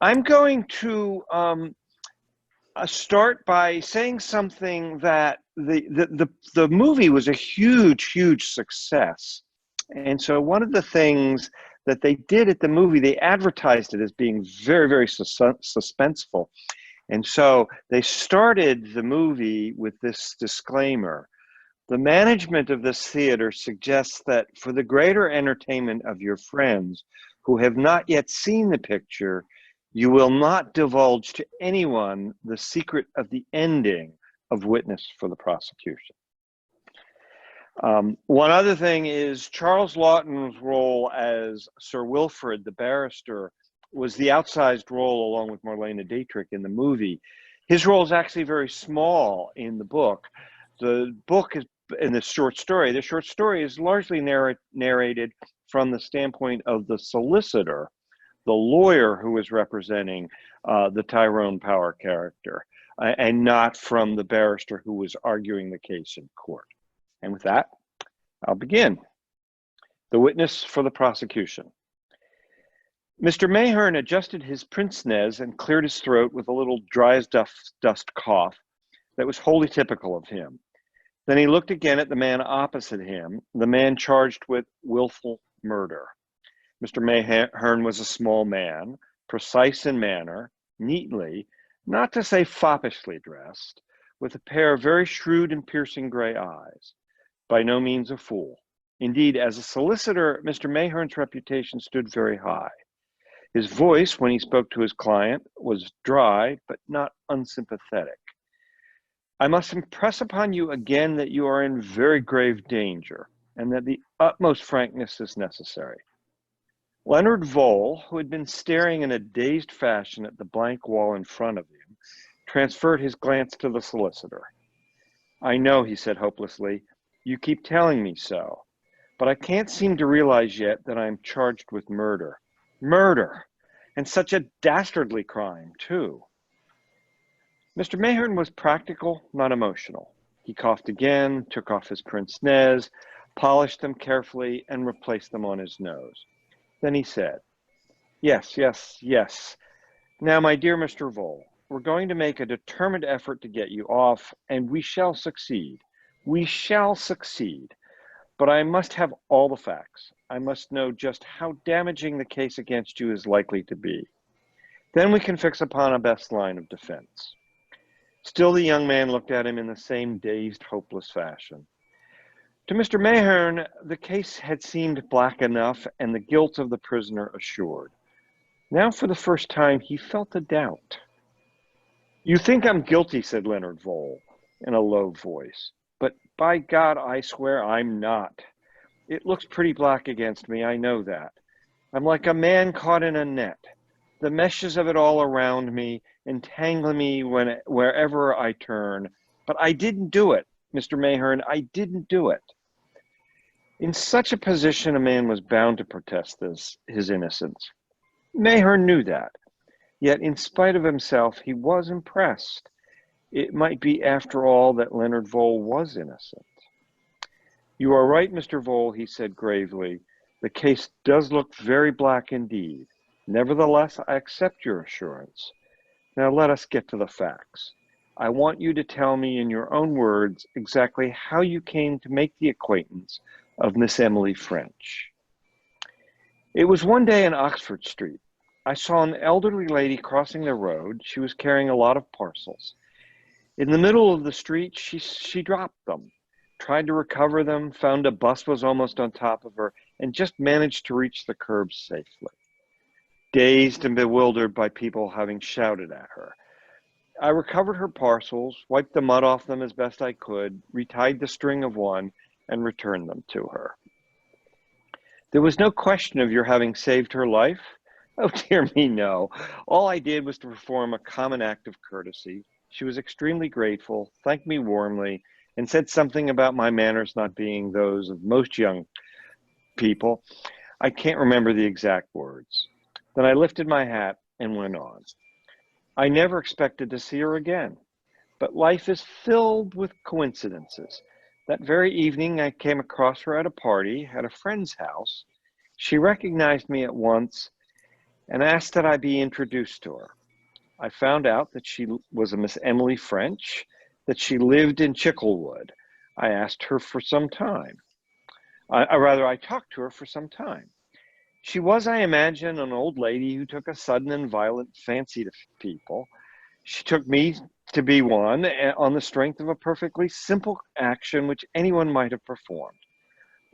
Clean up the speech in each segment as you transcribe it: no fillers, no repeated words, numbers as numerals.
I'm going to start by saying something that the movie was a huge success. And so one of the things that they did at the movie, they advertised it as being very suspenseful. And so they started the movie with this disclaimer. The management of this theater suggests that for the greater entertainment of your friends who have not yet seen the picture, you will not divulge to anyone the secret of the ending of Witness for the Prosecution. One other thing is Charles Laughton's role as Sir Wilfrid, the barrister, was the outsized role along with Marlene Dietrich in the movie. His role is actually very small in the book. The book is in the short story. The short story is largely narrated from the standpoint of the solicitor, the lawyer who is representing the Tyrone Power character, and not from the barrister who was arguing the case in court. And with that, I'll begin. The witness for the prosecution. Mr. Mayherne adjusted his pince-nez and cleared his throat with a little dry as dust cough that was wholly typical of him. Then he looked again at the man opposite him, the man charged with willful murder. Mr. Mayherne was a small man, precise in manner, neatly, not to say foppishly dressed, with a pair of very shrewd and piercing gray eyes. By no means a fool. Indeed, as a solicitor, Mr. Mayherne's reputation stood very high. His voice, when he spoke to his client, was dry, but not unsympathetic. I must impress upon you again that you are in very grave danger, and that the utmost frankness is necessary. Leonard Vole, who had been staring in a dazed fashion at the blank wall in front of him, transferred his glance to the solicitor. I know, he said hopelessly, you keep telling me so, but I can't seem to realize yet that I am charged with murder. Murder! And such a dastardly crime, too. Mr. Mayherne was practical, not emotional. He coughed again, took off his pince-nez, polished them carefully, and replaced them on his nose. Then he said, Yes. Now, my dear Mr. Vole, we're going to make a determined effort to get you off, and we shall succeed. We shall succeed. But I must have all the facts. I must know just how damaging the case against you is likely to be. Then we can fix upon a best line of defense. Still, the young man looked at him in the same dazed, hopeless fashion. To Mr. Mayherne, the case had seemed black enough and the guilt of the prisoner assured. Now, for the first time, he felt a doubt. You think I'm guilty, said Leonard Vole in a low voice, but by God, I swear I'm not. It looks pretty black against me, I know that. I'm like a man caught in a net. The meshes of it all around me entangle me wherever I turn. But I didn't do it, Mr. Mayherne, I didn't do it. In such a position, a man was bound to protest his innocence. Mayherne knew that. Yet, in spite of himself, he was impressed. It might be, after all, that Leonard Vole was innocent. You are right, Mr. Vole, he said gravely. The case does look very black indeed. Nevertheless, I accept your assurance. Now let us get to the facts. I want you to tell me in your own words exactly how you came to make the acquaintance of Miss Emily French. It was one day in Oxford Street. I saw an elderly lady crossing the road. She was carrying a lot of parcels. In the middle of the street, she dropped them, tried to recover them, found a bus was almost on top of her, and just managed to reach the curb safely. Dazed and bewildered by people having shouted at her, I recovered her parcels, wiped the mud off them as best I could, retied the string of one, and returned them to her. There was no question of your having saved her life? Oh, dear me, no. All I did was to perform a common act of courtesy. She was extremely grateful, thanked me warmly, and said something about my manners not being those of most young people. I can't remember the exact words. Then I lifted my hat and went on. I never expected to see her again, but life is filled with coincidences. That very evening, I came across her at a party at a friend's house. She recognized me at once, and asked that I be introduced to her. I found out that she was a Miss Emily French, that she lived in Chicklewood. I asked her for some time. I talked to her for some time. She was, I imagine, an old lady who took a sudden and violent fancy to people. She took me to be one on the strength of a perfectly simple action which anyone might have performed.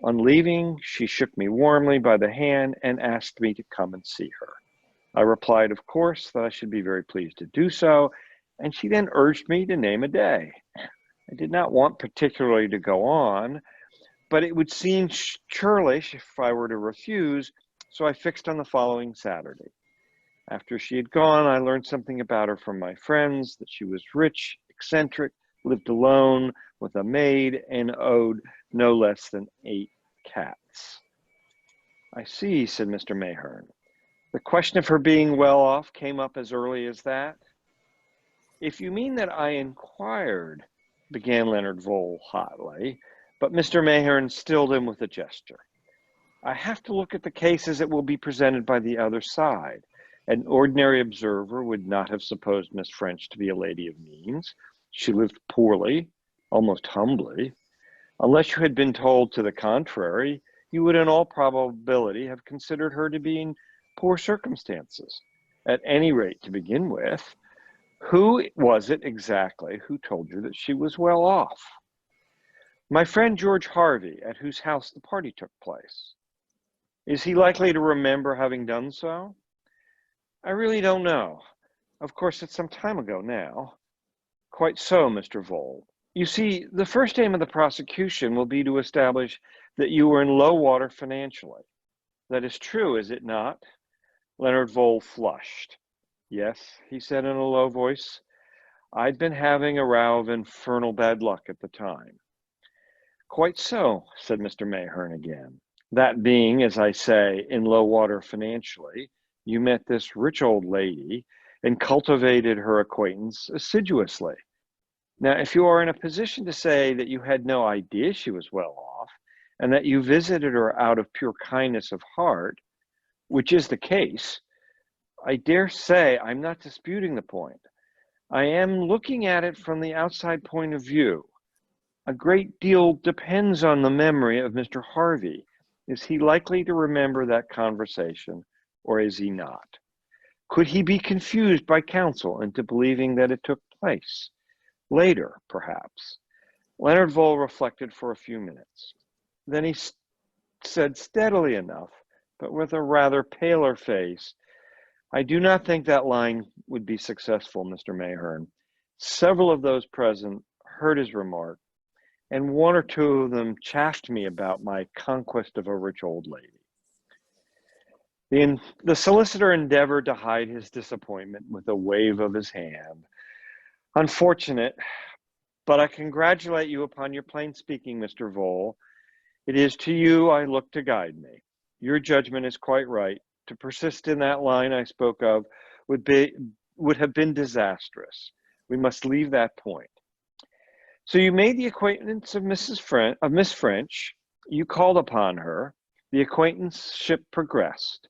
On leaving, she shook me warmly by the hand and asked me to come and see her. I replied, of course, that I should be very pleased to do so, and she then urged me to name a day. I did not want particularly to go on, but it would seem churlish if I were to refuse, so I fixed on the following Saturday. After she had gone, I learned something about her from my friends, that she was rich, eccentric, lived alone with a maid, and owed no less than 8 cats. I see, said Mr. Mayherne. The question of her being well off came up as early as that? If you mean that I inquired, began Leonard Vole hotly, but Mr. Mayherne stilled him with a gesture. I have to look at the case as it will be presented by the other side. An ordinary observer would not have supposed Miss French to be a lady of means. She lived poorly, almost humbly. Unless you had been told to the contrary, you would in all probability have considered her to be in poor circumstances. At any rate, to begin with, who was it exactly who told you that she was well off? My friend George Harvey, at whose house the party took place. Is he likely to remember having done so? I really don't know. Of course, it's some time ago now. Quite so, Mr. Vole. You see, the first aim of the prosecution will be to establish that you were in low water financially. That is true, is it not? Leonard Vole flushed. Yes, he said in a low voice. I'd been having a row of infernal bad luck at the time. Quite so, said Mr. Mayherne again. That being, as I say, in low water financially, you met this rich old lady and cultivated her acquaintance assiduously. Now, if you are in a position to say that you had no idea she was well off and that you visited her out of pure kindness of heart, which is the case, I dare say I'm not disputing the point. I am looking at it from the outside point of view. A great deal depends on the memory of Mr. Harvey. Is he likely to remember that conversation, or is he not? Could he be confused by counsel into believing that it took place? Later, perhaps. Leonard Vole reflected for a few minutes. Then he said steadily enough, but with a rather paler face, I do not think that line would be successful, Mr. Mayherne. Several of those present heard his remark, and one or two of them chaffed me about my conquest of a rich old lady. The solicitor endeavored to hide his disappointment with a wave of his hand. Unfortunate, but I congratulate you upon your plain speaking, Mr. Vole. It is to you I look to guide me. Your judgment is quite right. To persist in that line I spoke of would have been disastrous. We must leave that point. So you made the acquaintance of Miss French. You called upon her. The acquaintanceship progressed.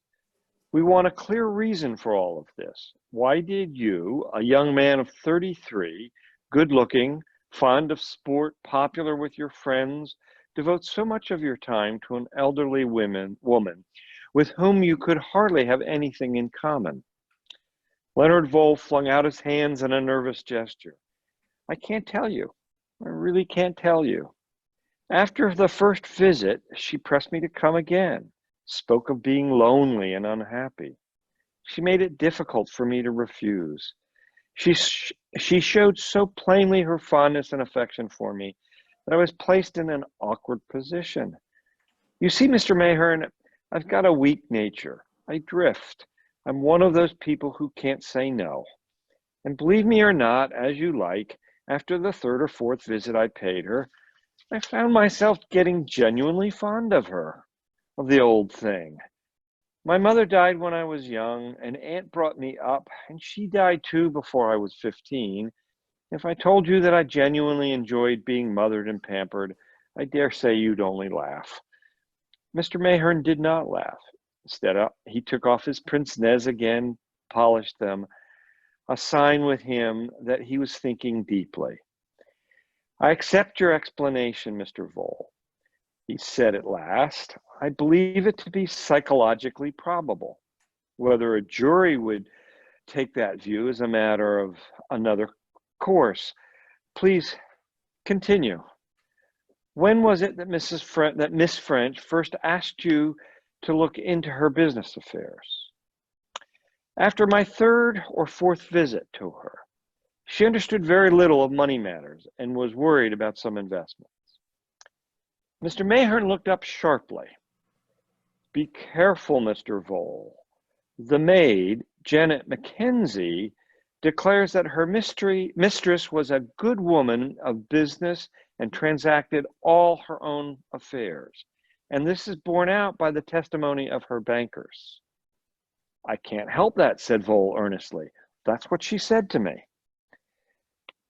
We want a clear reason for all of this. Why did you, a young man of 33, good-looking, fond of sport, popular with your friends, devote so much of your time to an elderly woman with whom you could hardly have anything in common? Leonard Vole flung out his hands in a nervous gesture. I can't tell you. I really can't tell you. After the first visit, she pressed me to come again, spoke of being lonely and unhappy. She made it difficult for me to refuse. She showed so plainly her fondness and affection for me that I was placed in an awkward position. You see, Mr. Mayherne, I've got a weak nature. I drift. I'm one of those people who can't say no. And believe me or not, as you like, after the third or fourth visit I paid her, I found myself getting genuinely fond of her, of the old thing. My mother died when I was young, an aunt brought me up, and she died too before I was 15. If I told you that I genuinely enjoyed being mothered and pampered, I dare say you'd only laugh. Mr. Mayherne did not laugh. He took off his pince-nez again, polished them, a sign with him that he was thinking deeply. "I accept your explanation, Mr. Vole," he said at last. "I believe it to be psychologically probable. Whether a jury would take that view is a matter of another course. Please continue. When was it that Miss French first asked you to look into her business affairs?" "After my third or fourth visit to her. She understood very little of money matters and was worried about some investments." Mr. Mayhern looked up sharply. "Be careful, Mr. Vole. The maid, Janet Mackenzie, declares that her mistress was a good woman of business and transacted all her own affairs. And this is borne out by the testimony of her bankers." "I can't help that," said Vole earnestly. "That's what she said to me."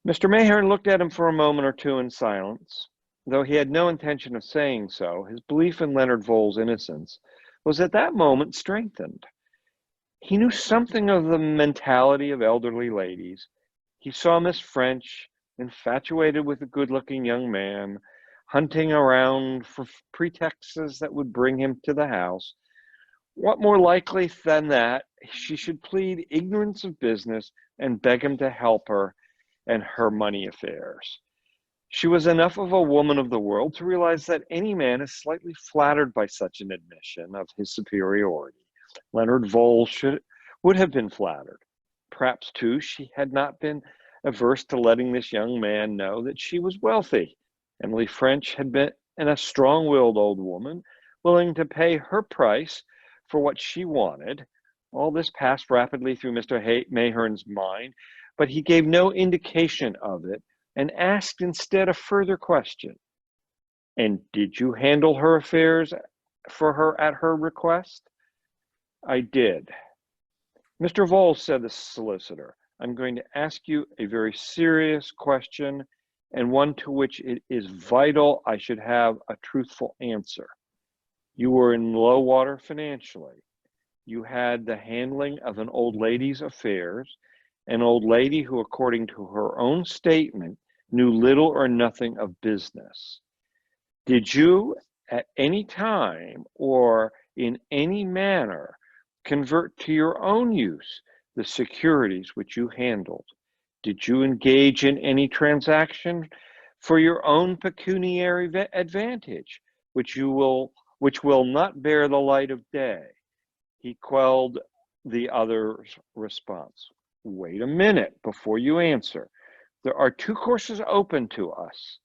Mr. Mayhern looked at him for a moment or two in silence. Though he had no intention of saying so, his belief in Leonard Vole's innocence was at that moment strengthened. He knew something of the mentality of elderly ladies. He saw Miss French, infatuated with a good-looking young man, hunting around for pretexts that would bring him to the house. What more likely than that she should plead ignorance of business and beg him to help her and her money affairs? She was enough of a woman of the world to realize that any man is slightly flattered by such an admission of his superiority. Leonard Vole would have been flattered. Perhaps, too, she had not been averse to letting this young man know that she was wealthy. Emily French had been a strong-willed old woman, willing to pay her price for what she wanted. All this passed rapidly through Mr. Mayhern's mind, but he gave no indication of it, and asked instead a further question. "And did you handle her affairs for her at her request?" "I did." "Mr. Vole," said the solicitor, "I'm going to ask you a very serious question, and one to which it is vital I should have a truthful answer. You were in low water financially. You had the handling of an old lady's affairs, an old lady who, according to her own statement, knew little or nothing of business. Did you, at any time or in any manner, convert to your own use the securities which you handled? Did you engage in any transaction for your own pecuniary advantage, which will not bear the light of day?" He quelled the other's response. "Wait a minute before you answer. There are two courses open to us.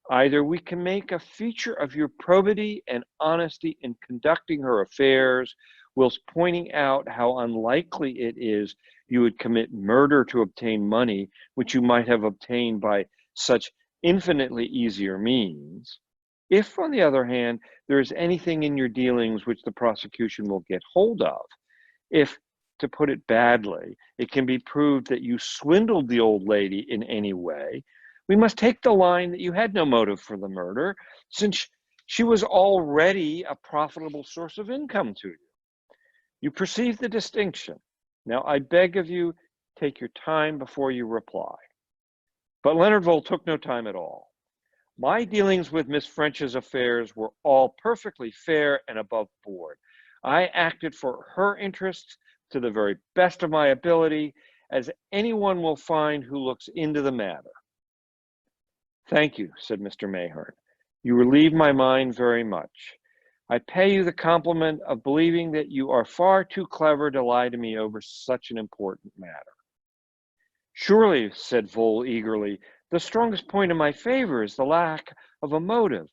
Either we can make a feature of your probity and honesty in conducting her affairs, whilst pointing out how unlikely it is you would commit murder to obtain money which you might have obtained by such infinitely easier means. If, on the other hand, there is anything in your dealings which the prosecution will get hold of, if, to put it badly, it can be proved that you swindled the old lady in any way, we must take the line that you had no motive for the murder, since she was already a profitable source of income to you. You perceive the distinction. Now, I beg of you, take your time before you reply." But Leonard Vole took no time at all. "My dealings with Miss French's affairs were all perfectly fair and above board. I acted for her interests to the very best of my ability, as anyone will find who looks into the matter." "Thank you," said Mr. Mayhern. "You relieve my mind very much. I pay you the compliment of believing that you are far too clever to lie to me over such an important matter." "Surely," said Vole eagerly, "the strongest point in my favor is the lack of a motive.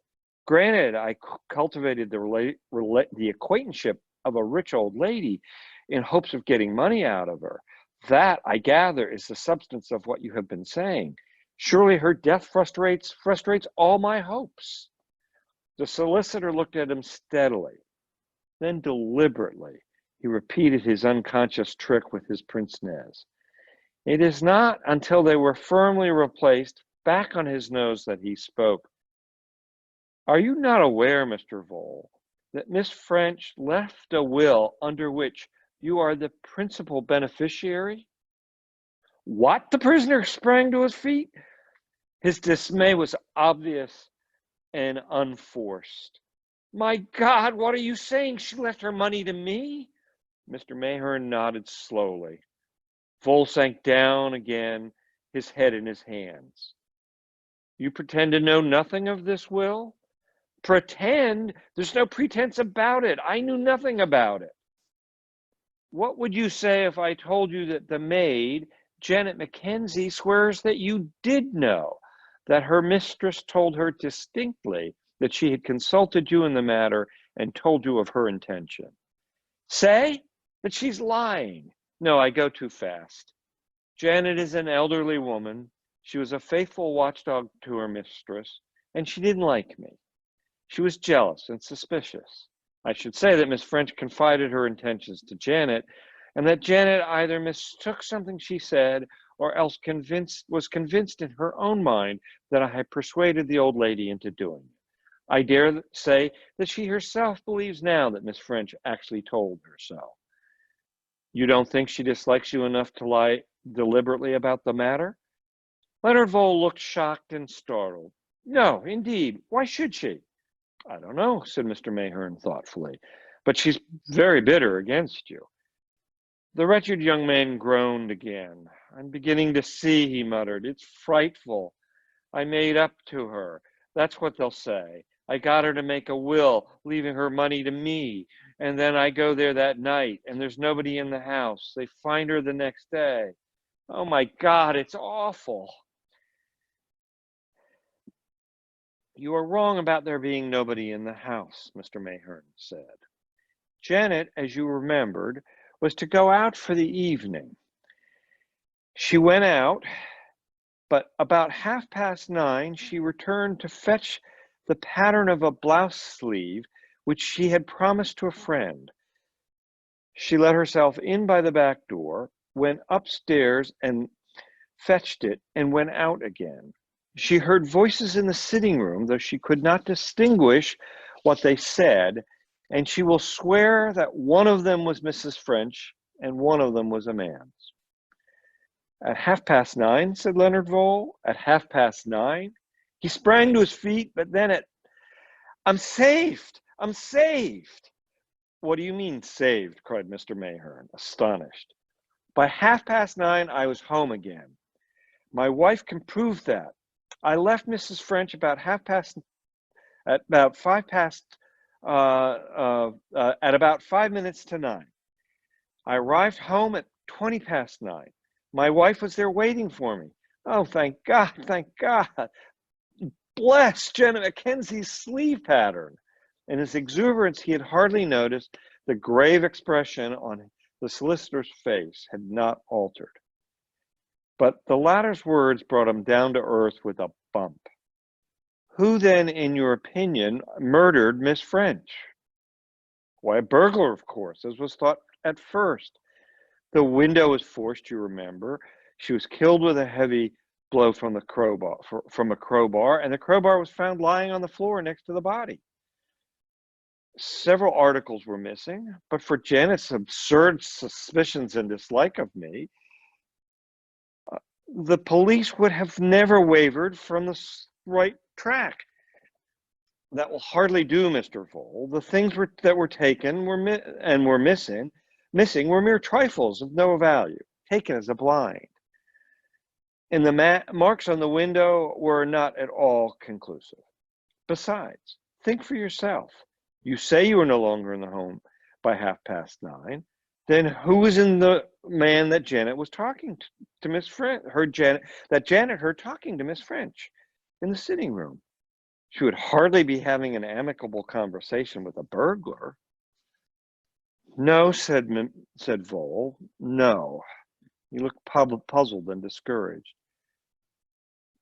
Granted, I cultivated the acquaintanceship of a rich old lady in hopes of getting money out of her. That, I gather, is the substance of what you have been saying. Surely her death frustrates all my hopes." The solicitor looked at him steadily. Then deliberately, he repeated his unconscious trick with his pince-nez. It is not until they were firmly replaced back on his nose that he spoke. "Are you not aware, Mr. Vole, that Miss French left a will under which you are the principal beneficiary?" "What?" The prisoner sprang to his feet. His dismay was obvious and unforced. "My God, what are you saying? She left her money to me?" Mr. Mahern nodded slowly. Vole sank down again, his head in his hands. "You pretend to know nothing of this will?" "Pretend? There's no pretense about it. I knew nothing about it." "What would you say if I told you that the maid, Janet Mackenzie, swears that you did know, that her mistress told her distinctly that she had consulted you in the matter and told you of her intention?" "Say that she's lying." "No, I go too fast. Janet is an elderly woman. She was a faithful watchdog to her mistress, and she didn't like me. She was jealous and suspicious. I should say that Miss French confided her intentions to Janet, and that Janet either mistook something she said or else was convinced in her own mind that I had persuaded the old lady into doing it. I dare say that she herself believes now that Miss French actually told her so." "You don't think she dislikes you enough to lie deliberately about the matter?" Leonard Vole looked shocked and startled. "No, indeed. Why should she?" "I don't know," said Mr. Mahern thoughtfully, "but she's very bitter against you." The wretched young man groaned again. "I'm beginning to see," he muttered. "It's frightful. I made up to her. That's what they'll say. I got her to make a will, leaving her money to me. And then I go there that night, and there's nobody in the house. They find her the next day. Oh my God, it's awful." "You are wrong about there being nobody in the house," Mr. Mahern said. "Janet, as you remembered, was to go out for the evening. She went out, but about 9:30 she returned to fetch the pattern of a blouse sleeve which she had promised to a friend. She let herself in by the back door, went upstairs and fetched it, and went out again. She heard voices in the sitting room, though she could not distinguish what they said, and she will swear that one of them was Mrs. French and one of them was a man's." "At 9:30, said Leonard Vole. "At 9:30. He sprang to his feet, but then I'm saved! I'm saved!" "What do you mean, saved?" cried Mr. Mahern, astonished. "By 9:30 I was home again. My wife can prove that. I left Mrs. French about 5 minutes to 9. I arrived home at 9:20. My wife was there waiting for me. Oh, thank God, thank God. Bless Janet Mackenzie's sleeve pattern." In his exuberance, he had hardly noticed the grave expression on the solicitor's face had not altered. But the latter's words brought him down to earth with a bump. "Who then, in your opinion, murdered Miss French?" "Why, a burglar, of course, as was thought at first. The window was forced, you remember. She was killed with a heavy blow from a crowbar, and the crowbar was found lying on the floor next to the body. Several articles were missing, but for Janet's absurd suspicions and dislike of me, the police would have never wavered from the right track." "That will hardly do, Mr. Vole. The things that were taken were missing were mere trifles of no value, taken as a blind. And the marks on the window were not at all conclusive. Besides, think for yourself. You say you were no longer in the home by 9:30. Then who was in the man that Janet was talking to Miss French? Janet heard talking to Miss French in the sitting room. She would hardly be having an amicable conversation with a burglar." "No," said Vole. "No." He looked puzzled and discouraged.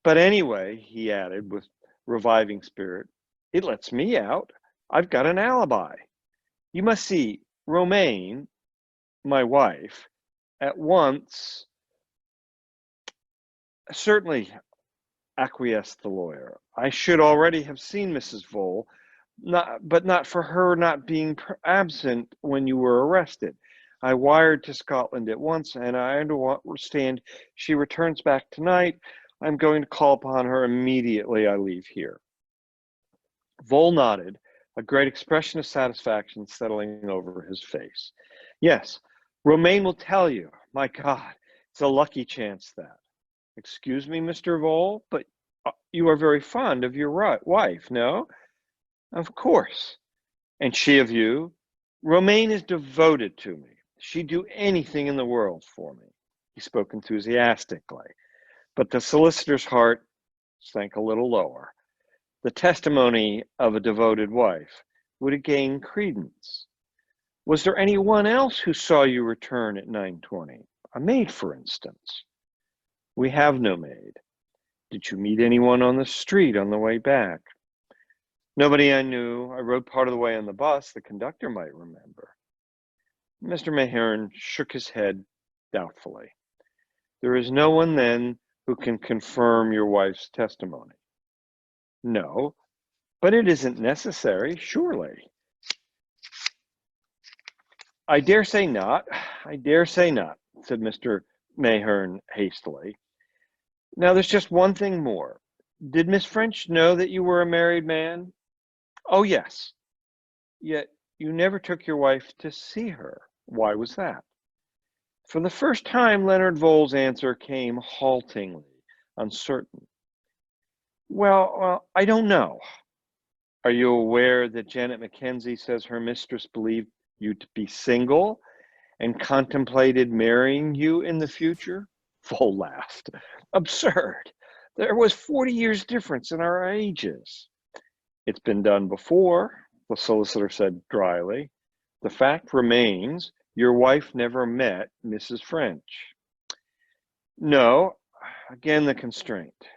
"But anyway," he added with reviving spirit, "it lets me out. I've got an alibi. You must see, Romaine, my wife, at once—" "Certainly," acquiesced the lawyer. "I should already have seen Mrs. Vole, but not for her not being absent when you were arrested. I wired to Scotland at once, and I understand she returns back tonight. I'm going to call upon her immediately I leave here." Vole nodded, a great expression of satisfaction settling over his face. "Yes, Romaine will tell you. My God, it's a lucky chance that." "Excuse me, Mr. Vole, but you are very fond of your wife, no?" "Of course." "And she of you?" "Romaine is devoted to me. She'd do anything in the world for me." He spoke enthusiastically, but the solicitor's heart sank a little lower. The testimony of a devoted wife would it gain credence? "Was there anyone else who saw you return at 9:20? A maid, for instance?" "We have no maid." "Did you meet anyone on the street on the way back?" "Nobody I knew. I rode part of the way on the bus. The conductor might remember." Mr. Mahern shook his head doubtfully. "There is no one, then, who can confirm your wife's testimony?" "No, but it isn't necessary, surely." I dare say not, said Mr. Mahern hastily. "Now, there's just one thing more. Did Miss French know that you were a married man?" "Oh, yes." "Yet you never took your wife to see her. Why was that?" For the first time, Leonard Vole's answer came haltingly, uncertain. Well, I don't know." "Are you aware that Janet Mackenzie says her mistress believed you to be single and contemplated marrying you in the future?" Vole laughed. "Absurd. There was 40 years difference in our ages." "It's been done before," the solicitor said dryly. "The fact remains, your wife never met Mrs. French." "No." Again the constraint.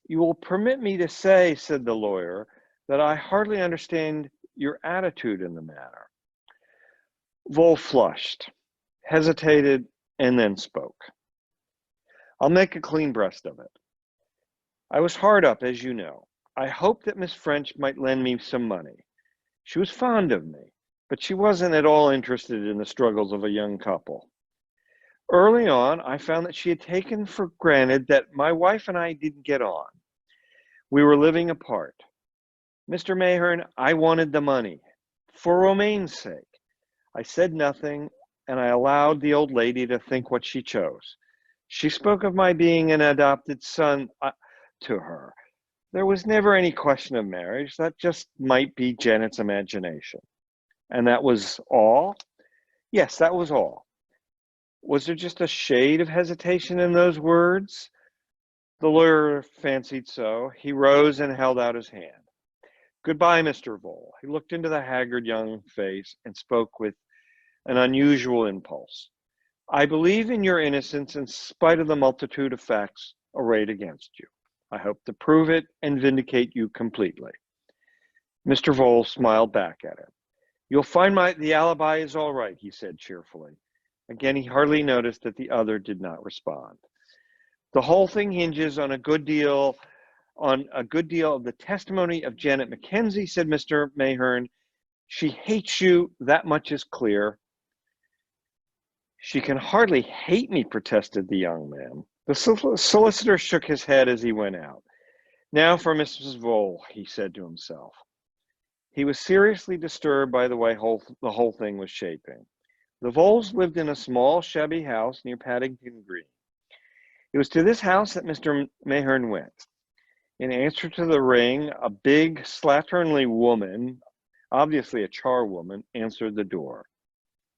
"You will permit me to say," said the lawyer, "that I hardly understand your attitude in the matter." Vole flushed, hesitated, and then spoke. "I'll make a clean breast of it. I was hard up, as you know. I hoped that Miss French might lend me some money. She was fond of me, but she wasn't at all interested in the struggles of a young couple. Early on, I found that she had taken for granted that my wife and I didn't get on. We were living apart. Mr. Mahern, I wanted the money, for Romaine's sake. I said nothing, and I allowed the old lady to think what she chose. She spoke of my being an adopted son to her. There was never any question of marriage. That just might be Janet's imagination." "And that was all?" "Yes, that was all." Was there just a shade of hesitation in those words? The lawyer fancied so. He rose and held out his hand. "Goodbye, Mr. Vole." He looked into the haggard young face and spoke with an unusual impulse. "I believe in your innocence in spite of the multitude of facts arrayed against you. I hope to prove it and vindicate you completely." Mr. Vole smiled back at him. "You'll find the alibi is all right," he said cheerfully. Again, he hardly noticed that the other did not respond. "The whole thing hinges on a good deal of the testimony of Janet Mackenzie," said Mr. Mahern. "She hates you, that much is clear." "She can hardly hate me," protested the young man. The solicitor shook his head as he went out. "Now for Mrs. Vole," he said to himself. He was seriously disturbed by the way the whole thing was shaping. The Voles lived in a small, shabby house near Paddington Green. It was to this house that Mr. Mahern went. In answer to the ring, a big, slatternly woman, obviously a charwoman, answered the door.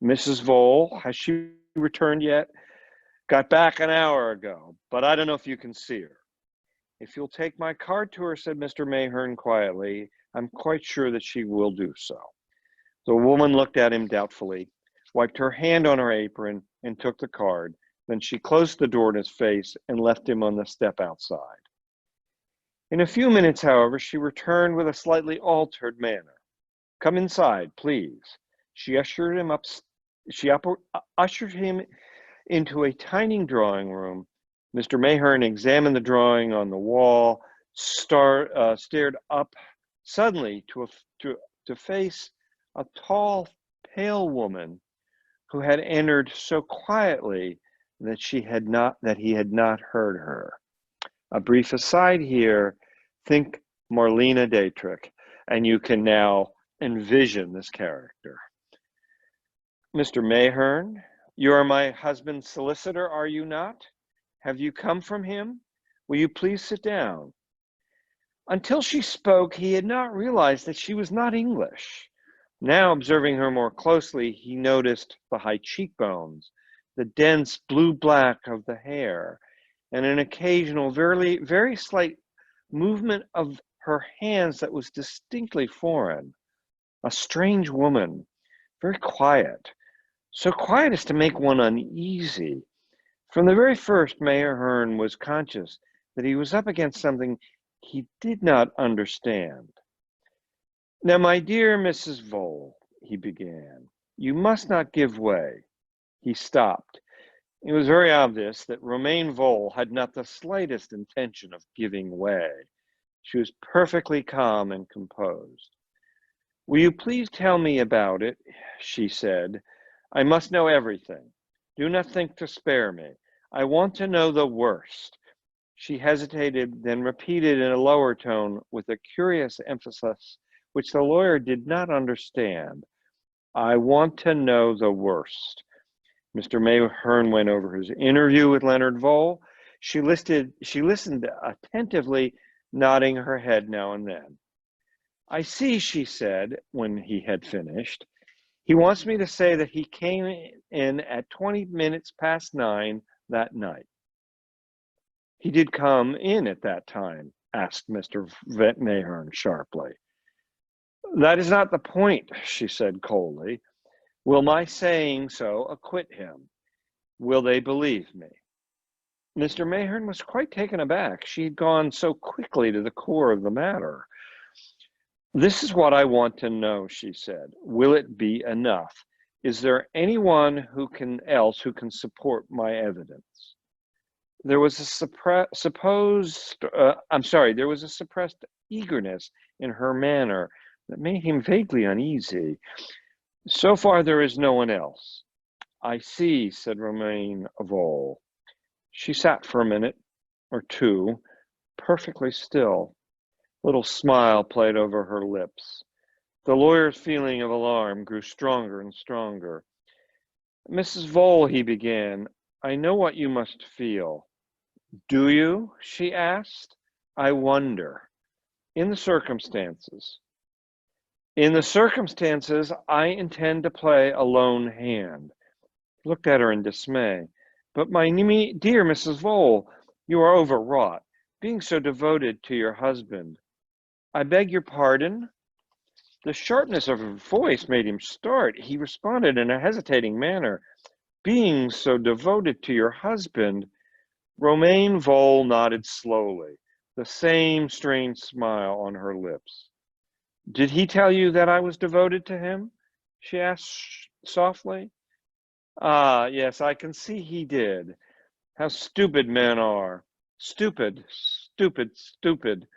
"Mrs. Vole, has she returned yet?" "Got back an hour ago, but I don't know if you can see her." "If you'll take my card to her," said Mr. Mahern quietly, "I'm quite sure that she will do so." The woman looked at him doubtfully, wiped her hand on her apron, and took the card. Then she closed the door in his face and left him on the step outside. In a few minutes, however, she returned with a slightly altered manner. "Come inside, please." She ushered him into a tiny drawing room. Mr. Mahern examined the drawing on the wall, stared up suddenly to face a tall, pale woman who had entered so quietly that he had not heard her. A brief aside here, think Marlene Dietrich, and you can now envision this character. Mr. Mayhern, you are my husband's solicitor, are you not? Have you come from him? Will you please sit down? Until she spoke, he had not realized that she was not English. Now, observing her more closely, he noticed the high cheekbones, the dense blue-black of the hair, and an occasional, very, very slight movement of her hands that was distinctly foreign. A strange woman, very quiet, so quiet as to make one uneasy. From the very first, Mayor Hearn was conscious that he was up against something he did not understand. Now, my dear Mrs. Vole, he began, you must not give way. He stopped. It was very obvious that Romaine Vole had not the slightest intention of giving way. She was perfectly calm and composed. Will you please tell me about it? She said. I must know everything. Do not think to spare me. I want to know the worst. She hesitated, then repeated in a lower tone with a curious emphasis which the lawyer did not understand. I want to know the worst. Mr. Mayhern went over his interview with Leonard Vole. She listened attentively, nodding her head now and then. I see, she said when he had finished. He wants me to say that he came in at 20 minutes past 9 that night. He did come in at that time, asked Mr. Mayhern sharply. That is not the point, she said coldly. Will my saying so acquit him? Will they believe me? Mr. Mayhern was quite taken aback. She had gone so quickly to the core of the matter. This is what I want to know, she said. Will it be enough? Is there anyone who can support my evidence? There was a suppressed eagerness in her manner that made him vaguely uneasy. So far, there is no one else. I see, said Romaine Vole. She sat for a minute or two, perfectly still. A little smile played over her lips. The lawyer's feeling of alarm grew stronger and stronger. Mrs. Vole, he began, I know what you must feel. Do you? She asked. I wonder. In the circumstances, I intend to play a lone hand. He looked at her in dismay. But my dear Mrs. Vole, you are overwrought, being so devoted to your husband. I beg your pardon? The sharpness of her voice made him start. He responded in a hesitating manner. Being so devoted to your husband. Romaine Vole nodded slowly, the same strange smile on her lips. Did he tell you that I was devoted to him? She asked softly. Ah, yes, I can see he did. How stupid men are. Stupid, stupid, stupid.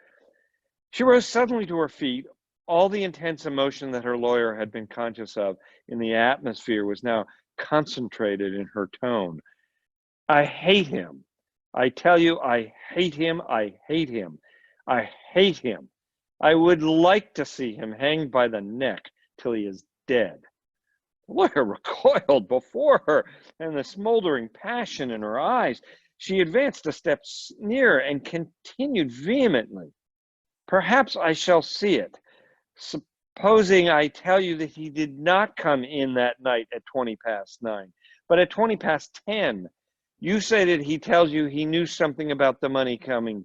She rose suddenly to her feet. All the intense emotion that her lawyer had been conscious of in the atmosphere was now concentrated in her tone. I hate him. I tell you, I hate him. I hate him. I hate him. I would like to see him hanged by the neck till he is dead. The lawyer recoiled before her, and the smoldering passion in her eyes. She advanced a step nearer and continued vehemently. Perhaps I shall see it. Supposing I tell you that he did not come in that night at 20 past 9, but at 20 past 10, you say that he tells you he knew something about the money coming,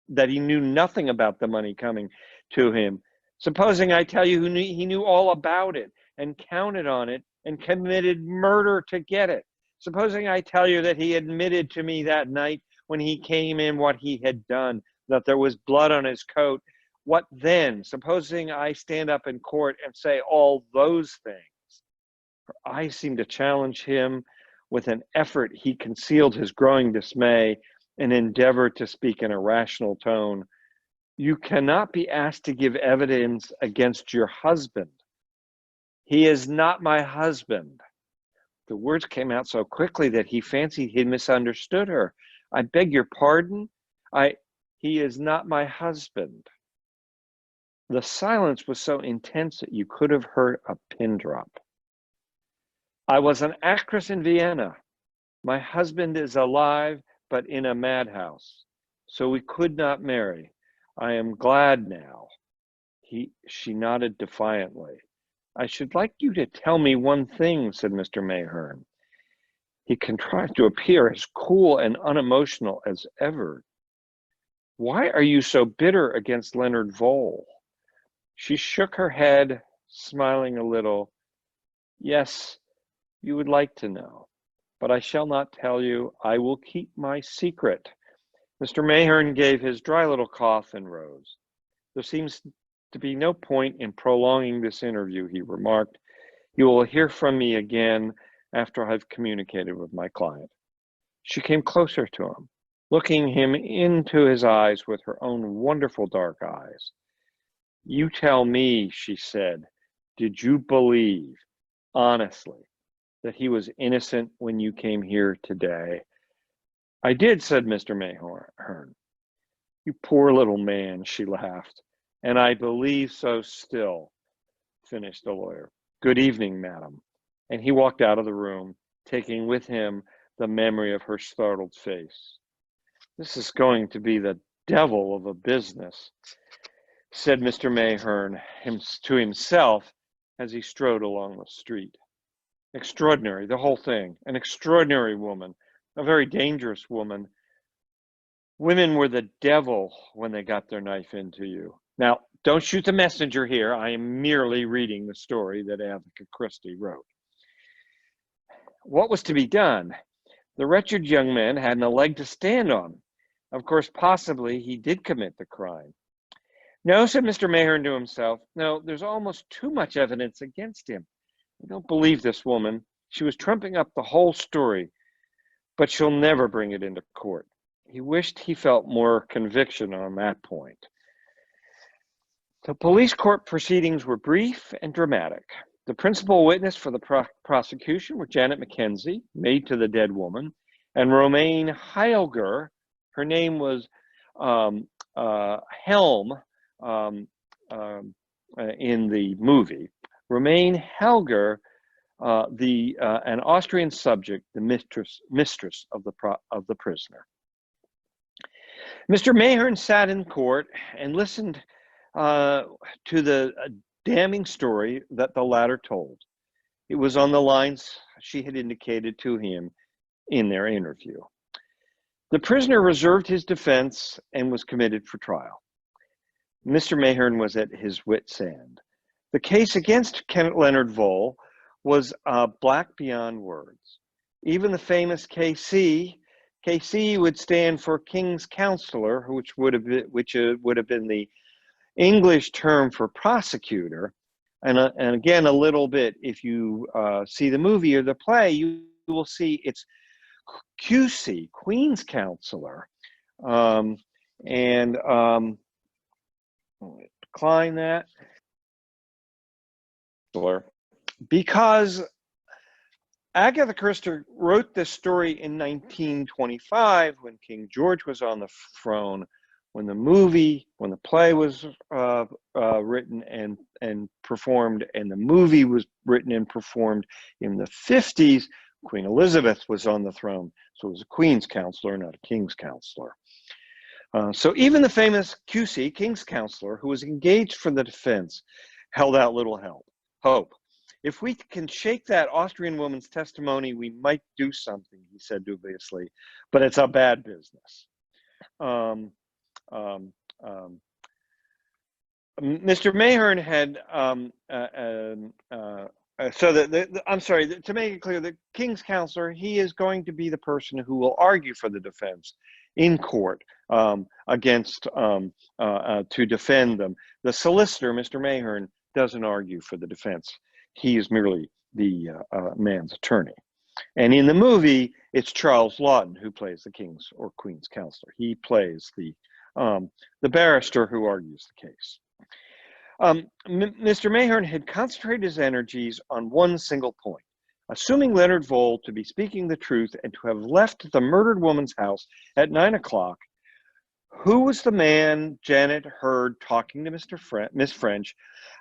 that he knew nothing about the money coming to him. Supposing I tell you he knew all about it and counted on it and committed murder to get it. Supposing I tell you that he admitted to me that night when he came in what he had done, that there was blood on his coat. What then? Supposing I stand up in court and say all those things. Her eyes seemed to challenge him. With an effort, he concealed his growing dismay and endeavored to speak in a rational tone. You cannot be asked to give evidence against your husband. He is not my husband. The words came out so quickly that he fancied he'd misunderstood her. I beg your pardon? He is not my husband. The silence was so intense that you could have heard a pin drop. I was an actress in Vienna. My husband is alive, but in a madhouse, so we could not marry. I am glad now. She nodded defiantly. I should like you to tell me one thing, said Mr. Mayhern. He contrived to appear as cool and unemotional as ever. Why are you so bitter against Leonard Vole? She shook her head, smiling a little. Yes, you would like to know, but I shall not tell you. I will keep my secret. Mr. Mayhern gave his dry little cough and rose. There seems to be no point in prolonging this interview, he remarked. You will hear from me again after I've communicated with my client. She came closer to him, looking him into his eyes with her own wonderful dark eyes. You tell me, she said, did you believe, honestly, that he was innocent when you came here today? I did, said Mr. Mayhern. You poor little man, she laughed. And I believe so still, finished the lawyer. Good evening, madam. And he walked out of the room, taking with him the memory of her startled face. This is going to be the devil of a business, said Mr. Mayhern to himself as he strode along the street. Extraordinary, the whole thing. An extraordinary woman, a very dangerous woman. Women were the devil when they got their knife into you. Now, don't shoot the messenger here. I am merely reading the story that Agatha Christie wrote. What was to be done? The wretched young man hadn't a leg to stand on. Of course, possibly he did commit the crime. No, said Mr. Mayhern to himself. No, there's almost too much evidence against him. I don't believe this woman. She was trumping up the whole story, but she'll never bring it into court. He wished he felt more conviction on that point. The police court proceedings were brief and dramatic. The principal witness for the prosecution were Janet Mackenzie, maid to the dead woman, and Romaine Heilger. Her name was Helm in the movie. Romaine Heilger, an Austrian subject, the mistress of the prisoner. Mr. Mayhern sat in court and listened to the damning story that the latter told. It was on the lines she had indicated to him in their interview. The prisoner reserved his defense and was committed for trial. Mr. Mayhern was at his wit's end. The case against Leonard Vole was black beyond words. Even the famous KC would stand for King's Counselor, which would have been the English term for prosecutor. And again, a little bit, if you see the movie or the play, you will see it's QC, Queen's Counselor. Decline that. Because Agatha Christie wrote this story in 1925 when King George was on the throne, when the play was written and performed, and the movie was written and performed in the 50s. Queen Elizabeth was on the throne, so it was a Queen's Counselor, not a King's Counselor. So even the famous QC, King's Counselor, who was engaged for the defense, held out little hope. If we can shake that Austrian woman's testimony, we might do something, he said dubiously, but it's a bad business. Mr. Mayhern had, I'm sorry, to make it clear, the King's Counselor, he is going to be the person who will argue for the defense in court to defend them. The solicitor, Mr. Mayhern, doesn't argue for the defense. He is merely the man's attorney. And in the movie, it's Charles Laughton who plays the King's or Queen's Counselor. He plays the the barrister who argues the case. Mr. Mahern had concentrated his energies on one single point: assuming Leonard Vole to be speaking the truth and to have left the murdered woman's house at 9 o'clock. Who was the man Janet heard talking to Miss French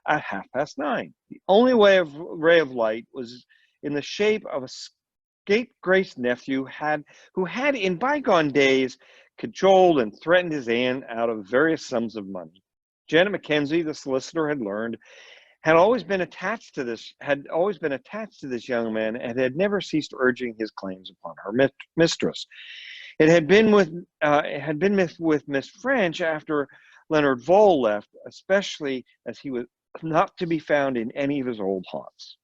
at 9:30? The only ray of light was in the shape of a scapegrace nephew who had in bygone days cajoled and threatened his aunt out of various sums of money. Janet Mackenzie, the solicitor, had learned, had always been attached to this young man, and had never ceased urging his claims upon her mistress. It had been with Miss French after Leonard Vole left, especially as he was not to be found in any of his old haunts.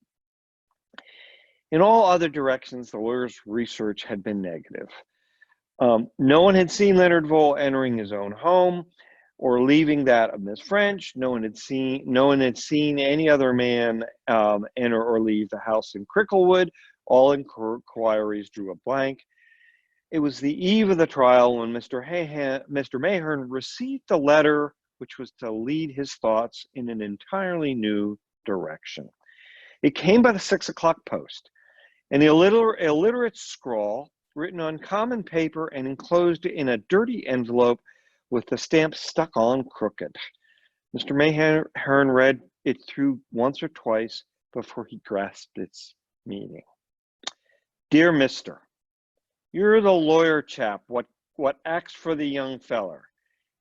In all other directions, the lawyer's research had been negative. No one had seen Leonard Vole entering his own home or leaving that of Miss French. No one had seen any other man enter or leave the house in Cricklewood. All inquiries drew a blank. It was the eve of the trial when Mr. Mahern received the letter which was to lead his thoughts in an entirely new direction. It came by the 6 o'clock post, an illiterate scrawl written on common paper and enclosed in a dirty envelope with the stamp stuck on crooked. Mr. Mahern read it through once or twice before he grasped its meaning. Dear Mister, you're the lawyer chap, what acts for the young feller.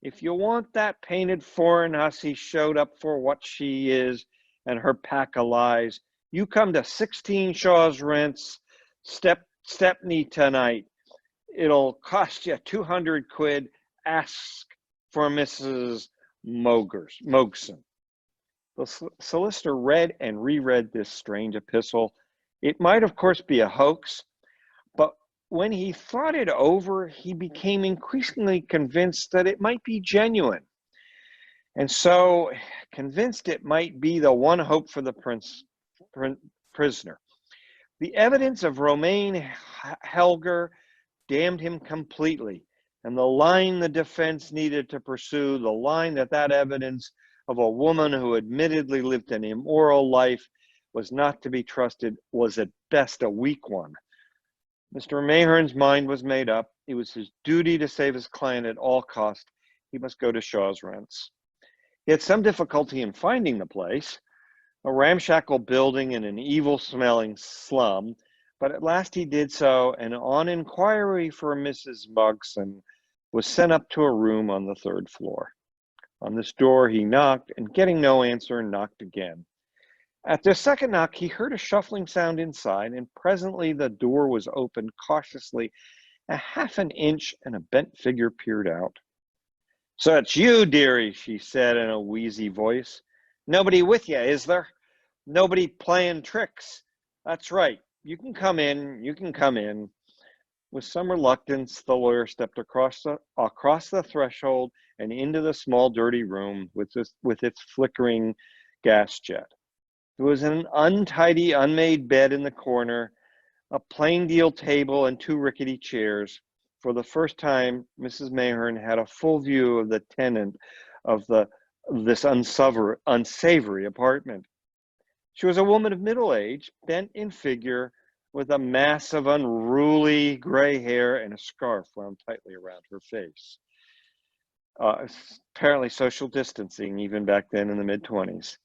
If you want that painted foreign hussy showed up for what she is and her pack of lies, you come to 16 Shaw's Rents, Stepney tonight. It'll cost you 200 quid. Ask for Mrs. Mogson. The solicitor read and reread this strange epistle. It might, of course, be a hoax, but when he thought it over, he became increasingly convinced that it might be genuine. And so convinced it might be the one hope for the prisoner. The evidence of Romaine Helger damned him completely, and the line the defense needed to pursue, the line that evidence of a woman who admittedly lived an immoral life was not to be trusted, was at best a weak one. Mr. Mahern's mind was made up. It was his duty to save his client at all cost. He must go to Shaw's Rents. He had some difficulty in finding the place, a ramshackle building in an evil-smelling slum, but at last he did so, and on inquiry for Mrs. Mogson, was sent up to a room on the 3rd floor. On this door he knocked, and getting no answer, knocked again. At the second knock, he heard a shuffling sound inside, and presently the door was opened cautiously a half an inch, and a bent figure peered out. So it's you, dearie, she said in a wheezy voice. Nobody with you, is there? Nobody playing tricks? That's right. You can come in. With some reluctance, the lawyer stepped across the threshold and into the small, dirty room with its flickering gas jet. There was an untidy, unmade bed in the corner, a plain deal table, and 2 rickety chairs. For the first time, Mrs. Mahern had a full view of the tenant of this unsavory apartment. She was a woman of middle age, bent in figure, with a mass of unruly gray hair and a scarf wound tightly around her face. Apparently social distancing even back then in the mid-20s.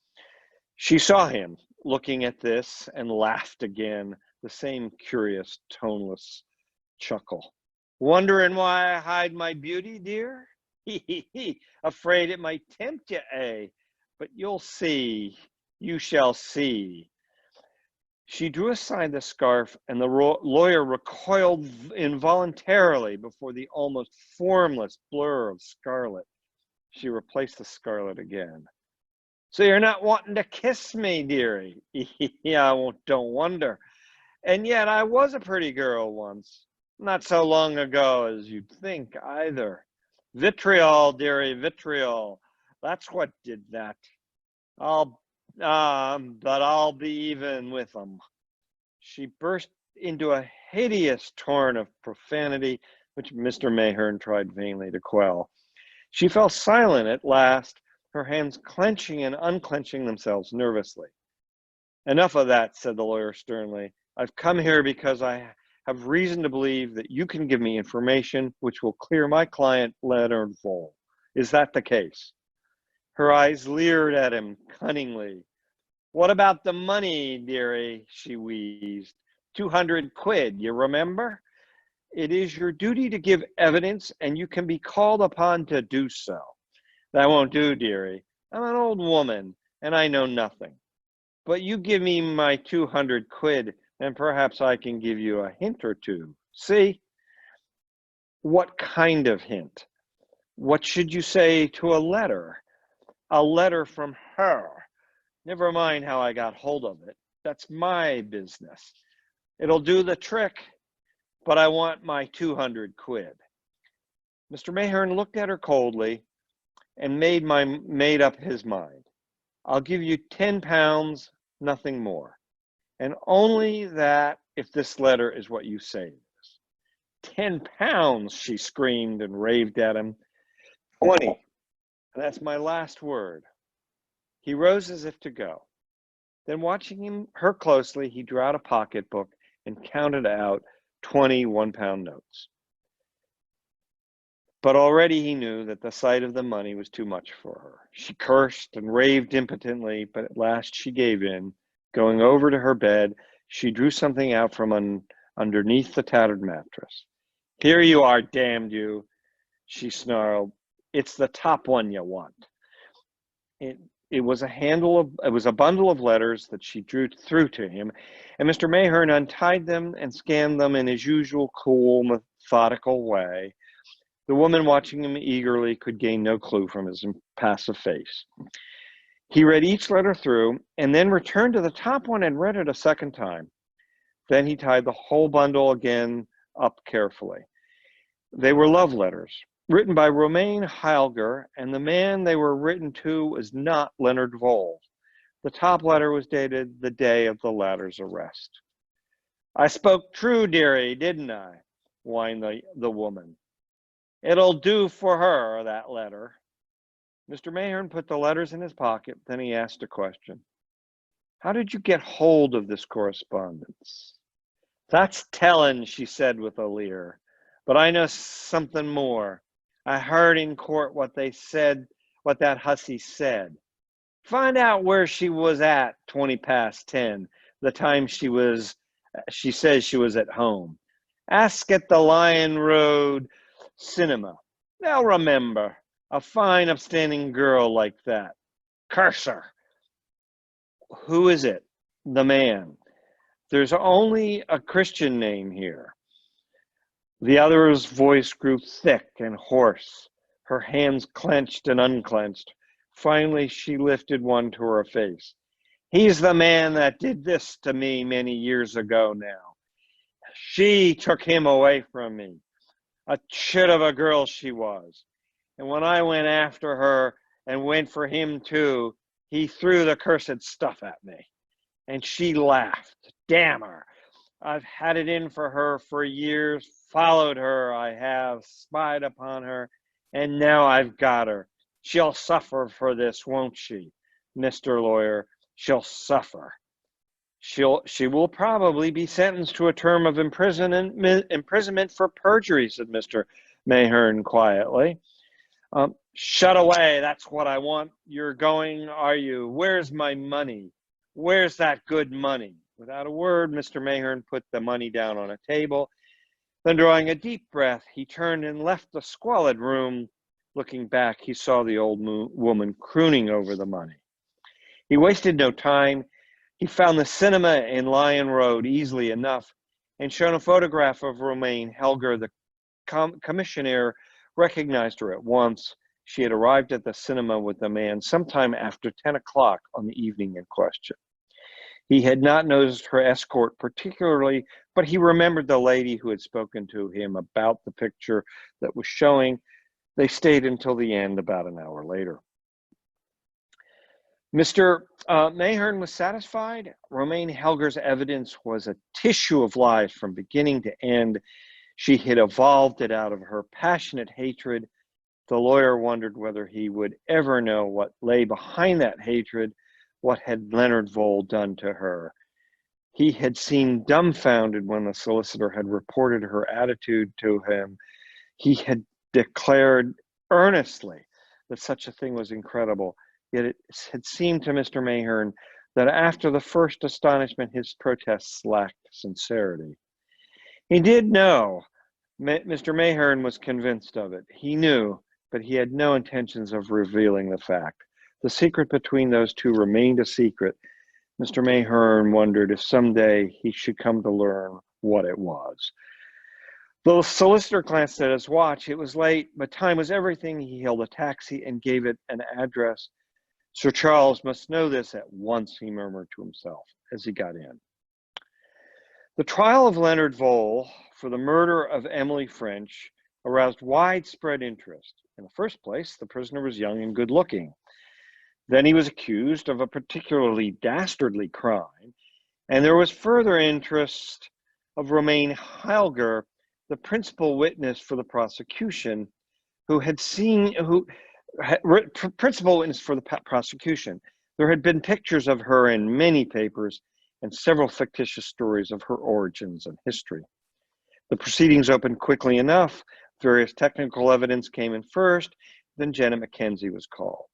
She saw him looking at this and laughed again, the same curious, toneless chuckle. Wondering why I hide my beauty, dear? Afraid it might tempt you, eh? But you'll see. You shall see. She drew aside the scarf, and the lawyer recoiled involuntarily before the almost formless blur of scarlet. She replaced the scarlet again. So you're not wanting to kiss me, dearie? Yeah, don't wonder. And yet I was a pretty girl once. Not so long ago as you'd think, either. Vitriol, dearie, vitriol. That's what did that. But I'll be even with them. She burst into a hideous torrent of profanity, which Mr. Mahern tried vainly to quell. She fell silent at last, her hands clenching and unclenching themselves nervously. Enough of that, said the lawyer sternly. I've come here because I have reason to believe that you can give me information which will clear my client Leonard Vole. Is that the case? Her eyes leered at him cunningly. What about the money, dearie? She wheezed. 200 quid, you remember? It is your duty to give evidence, and you can be called upon to do so. That won't do, dearie. I'm an old woman, and I know nothing. But you give me my 200 quid, and perhaps I can give you a hint or two. See? What kind of hint? What should you say to a letter? A letter from her. Never mind how I got hold of it. That's my business. It'll do the trick, but I want my 200 quid. Mr. Mayhern looked at her coldly and made up his mind. I'll give you £10, nothing more. And only that if this letter is what you say it is. £10, she screamed and raved at him. 20, and that's my last word. He rose as if to go. Then watching her closely, he drew out a pocketbook and counted out 20 one-pound notes. But already he knew that the sight of the money was too much for her. She cursed and raved impotently, but at last she gave in. Going over to her bed, she drew something out from underneath the tattered mattress. Here you are, damned you, she snarled. It's the top one you want. It was a bundle of letters that she threw to him, and Mr. Mayhern untied them and scanned them in his usual cool, methodical way. The woman watching him eagerly could gain no clue from his impassive face. He read each letter through and then returned to the top one and read it a second time. Then he tied the whole bundle again up carefully. They were love letters, written by Romaine Helger, and the man they were written to was not Leonard Vole. The top letter was dated the day of the latter's arrest. I spoke true, dearie, didn't I? Whined the woman. It'll do for her, that letter. Mr. Mayhern put the letters in his pocket, then he asked a question. How did you get hold of this correspondence? That's tellin', she said with a leer. But I know something more. I heard in court what that hussy said. Find out where she was at 10:20, the time she says she was at home. Ask at the Lion Road Cinema. They'll remember. A fine, upstanding girl like that. Curse her. Who is it? The man. There's only a Christian name here. The other's voice grew thick and hoarse. Her hands clenched and unclenched. Finally, she lifted one to her face. He's the man that did this to me many years ago now. She took him away from me. A chit of a girl she was. And when I went after her and went for him too, he threw the cursed stuff at me. And she laughed. Damn her. I've had it in for her for years, followed her, I have, spied upon her, and now I've got her. She'll suffer for this, won't she, Mr. Lawyer? She'll suffer. She will probably be sentenced to a term of imprisonment for perjury, said Mr. Mayhern quietly. Shut away, that's what I want. You're going, are you? Where's my money? Where's that good money? Without a word, Mr. Mayhern put the money down on a table. Then, drawing a deep breath, he turned and left the squalid room. Looking back, he saw the old woman crooning over the money. He wasted no time. He found the cinema in Lion Road easily enough, and shown a photograph of Romaine Helger. The commissionaire recognized her at once. She had arrived at the cinema with the man sometime after 10 o'clock on the evening in question. He had not noticed her escort particularly, but he remembered the lady who had spoken to him about the picture that was showing. They stayed until the end, about an hour later. Mr. Mayhern was satisfied. Romaine Helger's evidence was a tissue of lies from beginning to end. She had evolved it out of her passionate hatred. The lawyer wondered whether he would ever know what lay behind that hatred. What had Leonard Vole done to her? He had seemed dumbfounded when the solicitor had reported her attitude to him. He had declared earnestly that such a thing was incredible. Yet it had seemed to Mr. Mayherne that after the first astonishment, his protests lacked sincerity. He did know. Mr. Mayherne was convinced of it. He knew, but he had no intentions of revealing the fact. The secret between those two remained a secret. Mr. Mayherne wondered if someday he should come to learn what it was. The solicitor glanced at his watch. It was late, but time was everything. He hailed a taxi and gave it an address. Sir Charles must know this at once, he murmured to himself as he got in. The trial of Leonard Vole for the murder of Emily French aroused widespread interest. In the first place, the prisoner was young and good-looking. Then he was accused of a particularly dastardly crime, and there was further interest of Romain Heilger, the principal witness for the prosecution, principal witness for the prosecution. There had been pictures of her in many papers and several fictitious stories of her origins and history. The proceedings opened quickly enough. Various technical evidence came in first, then Janet Mackenzie was called.